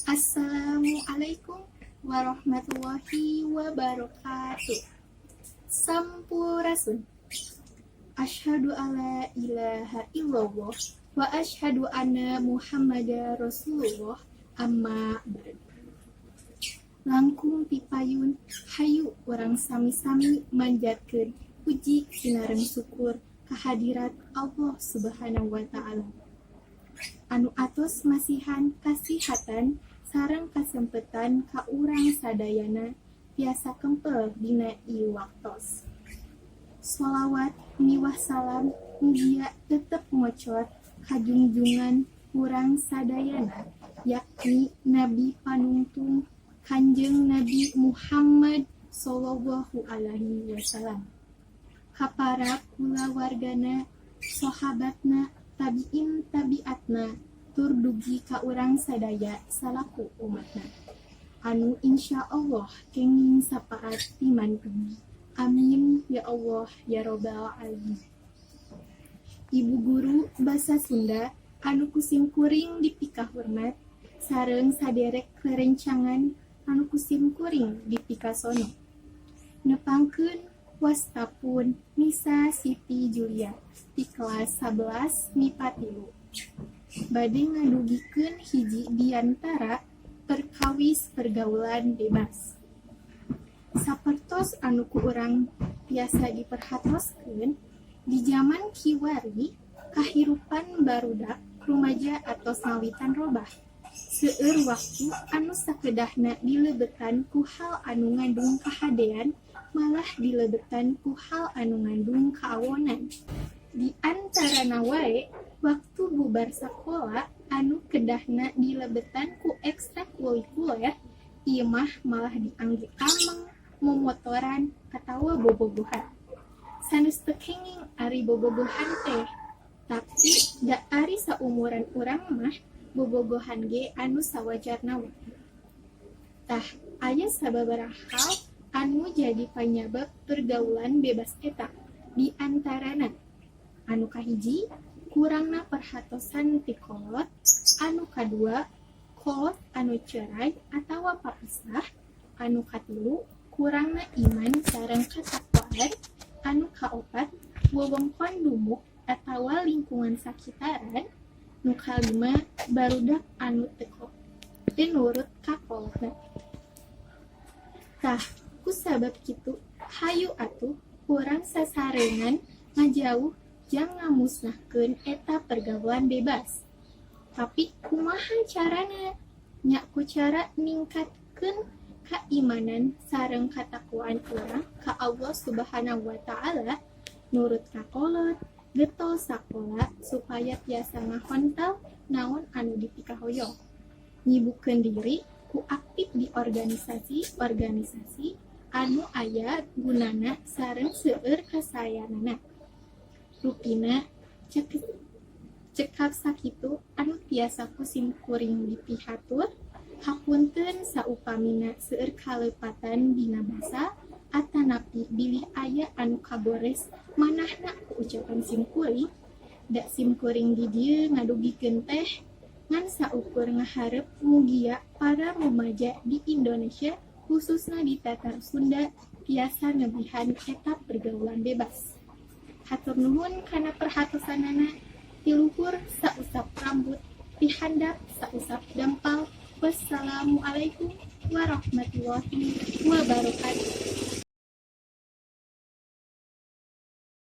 Assalamualaikum warahmatullahi wabarakatuh. Sampurasun. Asyhadu alla ilaha illallah wa asyhadu anna Muhammadar Rasulullah amma ba'd. Langkung pipayun hayu orang sami-sami manjatkeun puji sinareng syukur kehadirat Allah Subhanahu wa taala. Anu atos masihan kasihatan sareng kasempetan ka urang sadayana tiasa kempel dina ieu waktos. Sholawat miwah salam mugia tetep ngocor kajunjungan urang sadayana yakni Nabi Panungtung Kanjeng Nabi Muhammad sallallahu alaihi wasallam. Ka para kulawargana, sahabatna, tabiin tabiatna, tur dugi ka urang sadaya salaku umatna. Anu insyaallah kenging sapaat timantung. Amin ya Allah ya Rabbal alamin. Ibu guru basa Sunda anu kusim kuring dipika hormat sareng saderek kerencangan anu kusim kuring dipika sono. Nepangkeun wastapun Nisa Siti Julia di kelas 11 MIPA 3. Bade ngadugikeun hiji diantara perkawis pergaulan bebas. Sapertos anu ku urang biasa diperhatoskeun di zaman kiwari kahirupan barudak rumaja atau mawitan robah. Seueur waktu anu sakedahna dilebetan ku hal anu ngandung kahadean malah dilebetan ku hal anu ngandung kaawonan. Di antarana wae waktu bubar sakola anu kedahna dilebetan ku ekstrakurikuler ieu mah malah dianggep ameng, momotoran atawa bobogohan. Sanes teu kenging ari bobogohan teh, tapi da ari saumuran urang mah bobogohan ge anu sawajarna wae. Tah aya sababaraha hal anu jadi panyabab pergaulan bebas eta. Di antarana anu kahiji kurangna perhatosan ti kolot, anu kadua kolot anu cerai atawa papisah, anu katilu kurangna iman sareng katakwaan, anu kaopat wewengkon dumuk atawa lingkungan sakitaran, nu kalima barudak anu teu nurut ka kolotna. Tah kusabab kitu hayu atuh urang sasarengan ngajauh jang ngamusnahkeun eta pergaulan bebas. Tapi kumaha carana? Nya ku cara ningkatkeun keimanan sareng katakwaan urang ka Allah Subhanahu wa taala, nurut ka kolot, getol sakola supaya tiasa ngahontal naon anu dipika hoyong. Nyibukeun diri ku aktif di organisasi anu aya gunana sareng seueur kasayanana. Rupina cekap sakitu anu tiasa kusim kuring dipihatur hapunteun saupamina seueur kalepatan dina basa atanapi bilih aya anu kabores manahna ku ucapan simkuring da simkuring di dieu ngadugikeun teh ngan saukur ngaharep mugia para remaja di Indonesia khususna di Tatar Sunda tiasa nebihan eta pergaulan bebas. Hatur nuhun kana perhatosanana, ti luhur sausap rambut, ti handap sausap dampal. Wassalamualaikum warahmatullahi wabarakatuh.